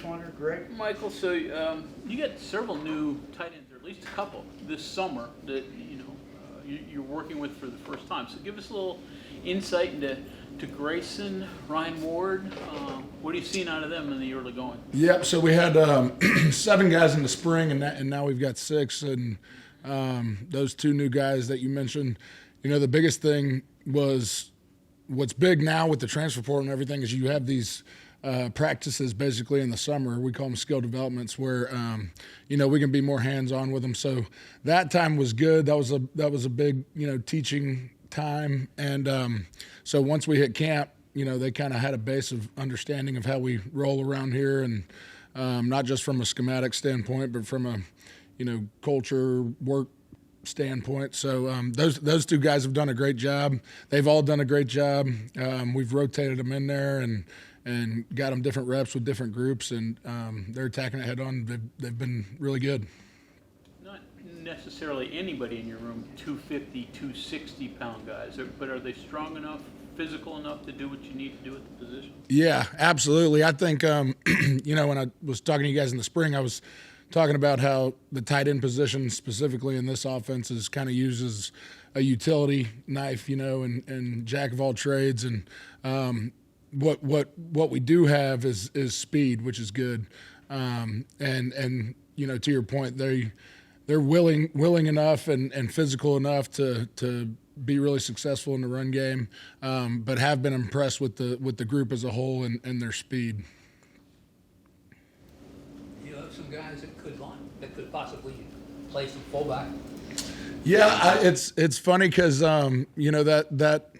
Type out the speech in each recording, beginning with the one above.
Nysewander. Greg? Michael, so you got several new tight ends, or at least a couple, this summer that you're working with for the first time. So give us a little insight into Grayson, Ryan Ward. What are you seeing out of them in the early going? Yep. So we had 7 guys in the spring, and now we've got 6. And those 2 new guys that you mentioned, the biggest thing was what's big now with the transfer portal and everything is you have these practices basically in the summer. We call them skill developments where, we can be more hands-on with them. So that time was good. That was a big, teaching time. And so once we hit camp, they kind of had a base of understanding of how we roll around here, and not just from a schematic standpoint, but from a, culture, work standpoint. So those 2 guys have done a great job. They've all done a great job. We've rotated them in there and got them different reps with different groups, and they're attacking it head on. They've been really good. Not necessarily anybody in your room 250, 260-pound guys, but are they strong enough, physical enough to do what you need to do at the position? Yeah, absolutely. I think, when I was talking to you guys in the spring, I was talking about how the tight end position specifically in this offense is kind of used as a utility knife, and jack of all trades. And what we do have is speed, which is good. And to your point, they're willing enough and physical enough to be really successful in the run game, but have been impressed with the group as a whole and their speed. You have some guys that could possibly play some fullback. Yeah, it's funny because that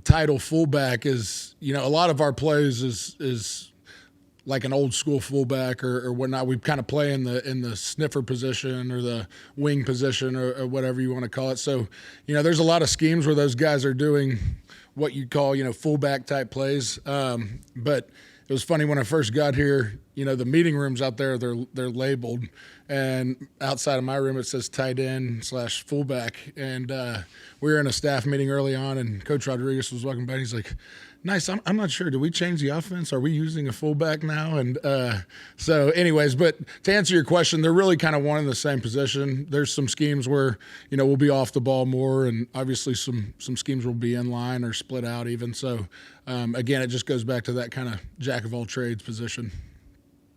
title fullback is, a lot of our plays is like an old school fullback or whatnot. We kind of play in the sniffer position or the wing position or whatever you want to call it. So, there's a lot of schemes where those guys are doing what you call, fullback type plays. But it was funny when I first got here, the meeting rooms out there, they're labeled, and outside of my room it says tight end / fullback. And we were in a staff meeting early on, and Coach Rodriguez was walking by, and he's like, "Nice, I'm not sure. Did we change the offense? Are we using a fullback now?" And so anyways, but to answer your question, they're really kind of one in the same position. There's some schemes where, we'll be off the ball more, and obviously some schemes will be in line or split out even. So, again, it just goes back to that kind of jack of all trades position.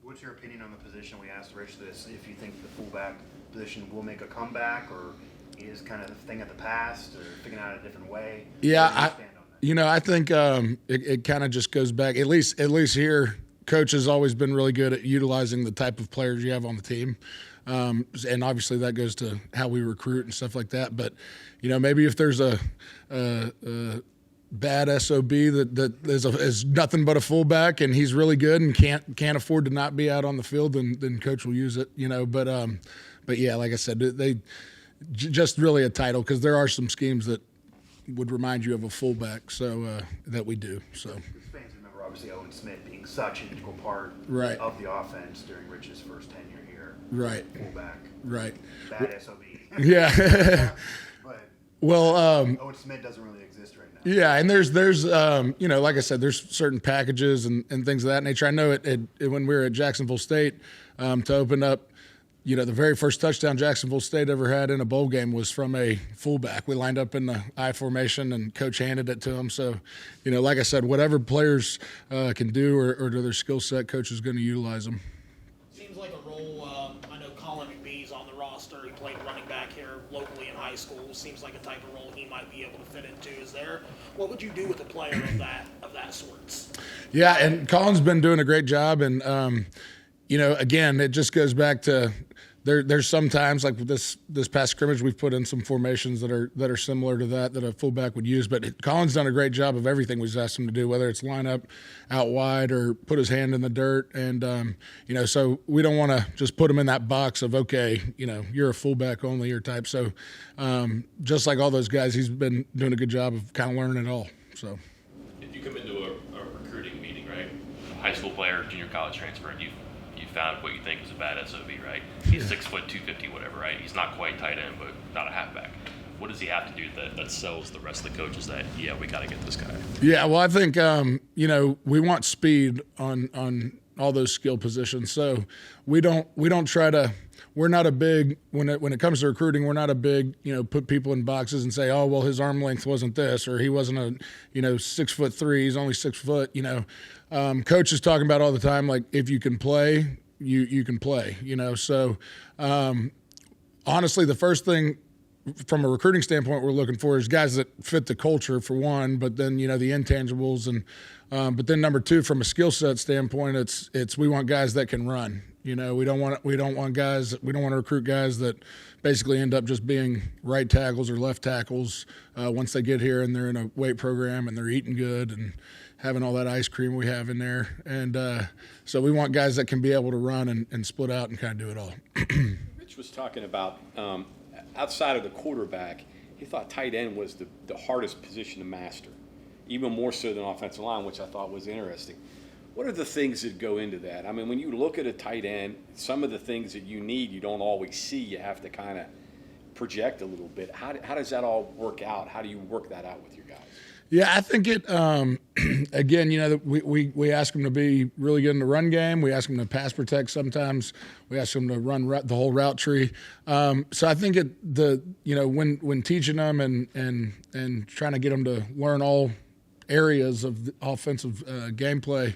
What's your opinion on the position? We asked Rich this, if you think the fullback position will make a comeback or is kind of a thing of the past or figuring out a different way. Yeah, I think it kind of just goes back. At least here, Coach has always been really good at utilizing the type of players you have on the team, and obviously that goes to how we recruit and stuff like that. But maybe if there's a bad SOB that is nothing but a fullback and he's really good and can't afford to not be out on the field, then Coach will use it. But yeah, like I said, they just really a title because there are some schemes that would remind you of a fullback, so that we do. So fans remember obviously Owen Smith being such an integral part right. of the offense during Rich's first tenure here. Right. Fullback. Right. Bad SOB. Yeah. But well, Owen Smith doesn't really exist right now. Yeah, and there's like I said, there's certain packages and things of that nature. I know it when we were at Jacksonville State to open up. The very first touchdown Jacksonville State ever had in a bowl game was from a fullback. We lined up in the I formation, and Coach handed it to him. So, like I said, whatever players can do or to their skill set, Coach is going to utilize them. Seems like a role. I know Colin Davis on the roster. He played running back here locally in high school. Seems like a type of role he might be able to fit into. What would you do with a player of that sorts? Yeah, and Colin's been doing a great job, and again, it just goes back to. There's sometimes like this past scrimmage we've put in some formations that are similar to that a fullback would use. But Colin's done a great job of everything we've asked him to do, whether it's line up out wide or put his hand in the dirt. And so we don't want to just put him in that box of you're a fullback only or type. So just like all those guys, he's been doing a good job of kind of learning it all. So if you come into a recruiting meeting, right, a high school player, junior college transfer, and you found what you think is a bad SOB, right? He's 6 foot 250, whatever, right? He's not quite tight end, but not a halfback. What does he have to do that sells the rest of the coaches that we got to get this guy? Yeah, well, I think we want speed on all those skill positions. So we don't try to. We're not a big when it comes to recruiting. We're not a big put people in boxes and say, oh well, his arm length wasn't this, or he wasn't a 6'3", he's only 6 foot. Coach is talking about all the time, like if you can play, you can play. So honestly, the first thing from a recruiting standpoint we're looking for is guys that fit the culture for one, but then the intangibles and but then number two, from a skill set standpoint, it's we want guys that can run. We don't want to recruit guys that basically end up just being right tackles or left tackles once they get here and they're in a weight program and they're eating good and having all that ice cream we have in there. And so we want guys that can be able to run and split out and kind of do it all. Rich was talking about outside of the quarterback, he thought tight end was the hardest position to master, even more so than offensive line, which I thought was interesting. What are the things that go into that? I mean, when you look at a tight end, some of the things that you need, you don't always see. You have to kind of project a little bit. How does that all work out? How do you work that out with your guys? Yeah, I think it. Again, we ask them to be really good in the run game. We ask them to pass protect. Sometimes we ask them to run the whole route tree. So I think when teaching them and trying to get them to learn all areas of the offensive gameplay,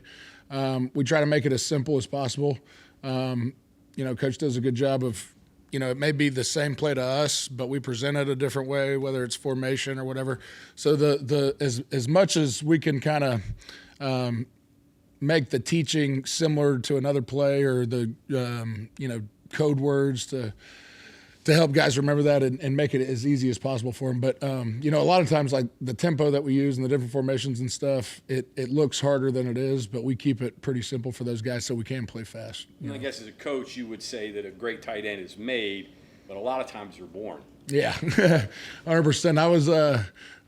we try to make it as simple as possible. Coach does a good job of. It may be the same play to us, but we present it a different way, whether it's formation or whatever. So as much as we can kind of make the teaching similar to another play or the code words to help guys remember that and make it as easy as possible for them. But a lot of times, like the tempo that we use and the different formations and stuff, it looks harder than it is, but we keep it pretty simple for those guys so we can play fast. I guess as a coach, you would say that a great tight end is made, but a lot of times they're born. Yeah, 100%. I was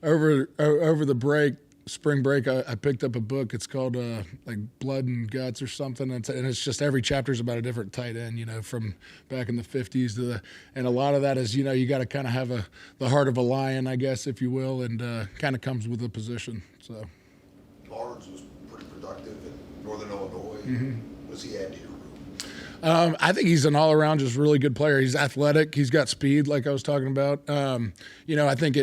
over the spring break, I picked up a book. It's called like Blood and Guts or something, and it's just every chapter is about a different tight end, from back in the 50s and a lot of that is you got to kind of have the heart of a lion, I guess, if you will, and kind of comes with the position. So Lawrence was pretty productive in Northern Illinois. Mm-hmm. What's he add to your room? I think he's an all-around just really good player. He's athletic. He's got speed, like I was talking about. I think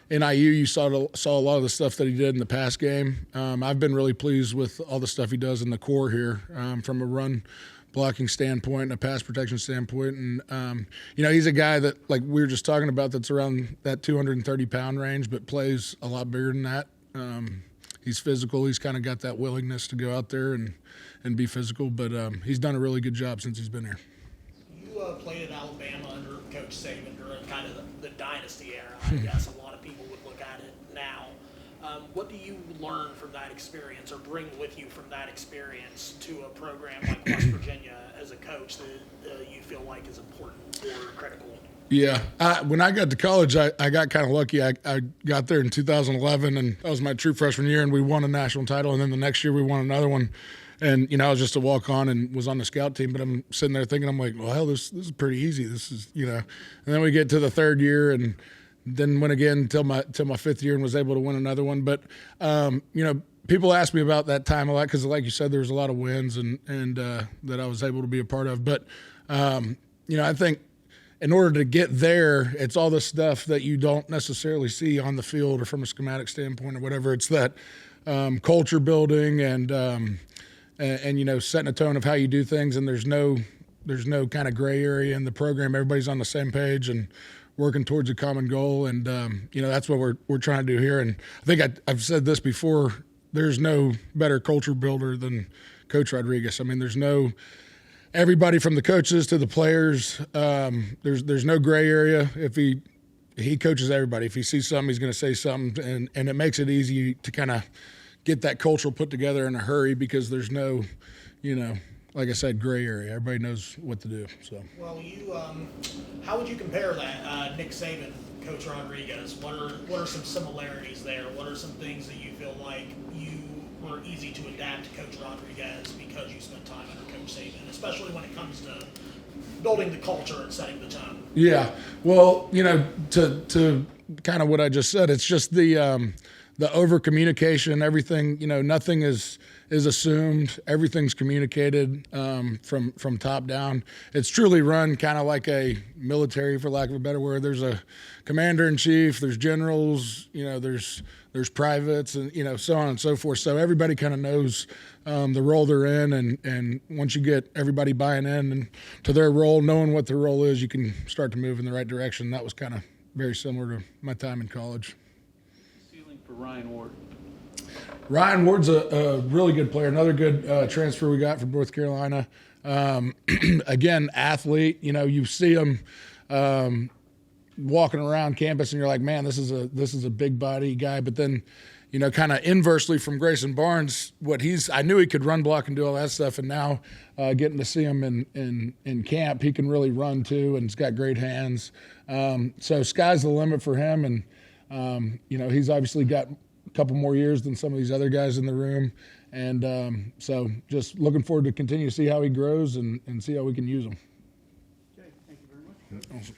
in IU, you saw a lot of the stuff that he did in the pass game. I've been really pleased with all the stuff he does in the core here from a run blocking standpoint and a pass protection standpoint. And, he's a guy that, like we were just talking about, that's around that 230-pound range, but plays a lot bigger than that. He's physical. He's kind of got that willingness to go out there and be physical, but he's done a really good job since he's been here. You played at Alabama under Coach Saban during kind of the dynasty era, I guess. A lot of people would look at it now. What do you learn from that experience or bring with you from that experience to a program like West Virginia as a coach that you feel like is important or critical? Yeah. When I got to college, I got kind of lucky. I got there in 2011, and that was my true freshman year, and we won a national title. And then the next year we won another one. And, I was just a walk-on and was on the scout team. But I'm sitting there thinking, I'm like, well, hell, this is pretty easy. This is, And then we get to the third year and then went again till my fifth year and was able to win another one. But, people ask me about that time a lot because, like you said, there was a lot of wins and that I was able to be a part of. But, I think in order to get there, it's all the stuff that you don't necessarily see on the field or from a schematic standpoint or whatever. It's that culture building and setting a tone of how you do things. And there's no kind of gray area in the program. Everybody's on the same page and working towards a common goal. And, that's what we're trying to do here. And I think I've said this before, there's no better culture builder than Coach Rodriguez. I mean, there's no – everybody from the coaches to the players, there's no gray area. If he coaches everybody. If he sees something, he's going to say something, and it makes it easy to kind of get that culture put together in a hurry because there's no, like I said, gray area. Everybody knows what to do. So. Well, how would you compare that, Nick Saban, Coach Rodriguez? What are some similarities there? What are some things that you feel like you were easy to adapt to Coach Rodriguez because you spent time under Coach Saban, especially when it comes to building the culture and setting the tone? Yeah, well, to kind of what I just said, it's just the over communication, everything. Nothing is is assumed. Everything's communicated from top down. It's truly run kind of like a military, for lack of a better word. There's a commander in chief, there's generals, there's privates, and so on and so forth. So everybody kind of knows the role they're in, and once you get everybody buying in and to their role, knowing what their role is, you can start to move in the right direction. That was kind of very similar to my time in college. Ceiling for Ryan Ward. Ryan Ward's a really good player. Another good transfer we got from North Carolina. Again, athlete. You see him walking around campus, and you're like, man, this is a big body guy. But then, kind of inversely from Grayson Barnes, I knew he could run, block, and do all that stuff. And now getting to see him in camp, he can really run too, and he's got great hands. So sky's the limit for him, and he's obviously got a couple more years than some of these other guys in the room. And so just looking forward to continue to see how he grows and see how we can use him. Okay, thank you very much. Awesome.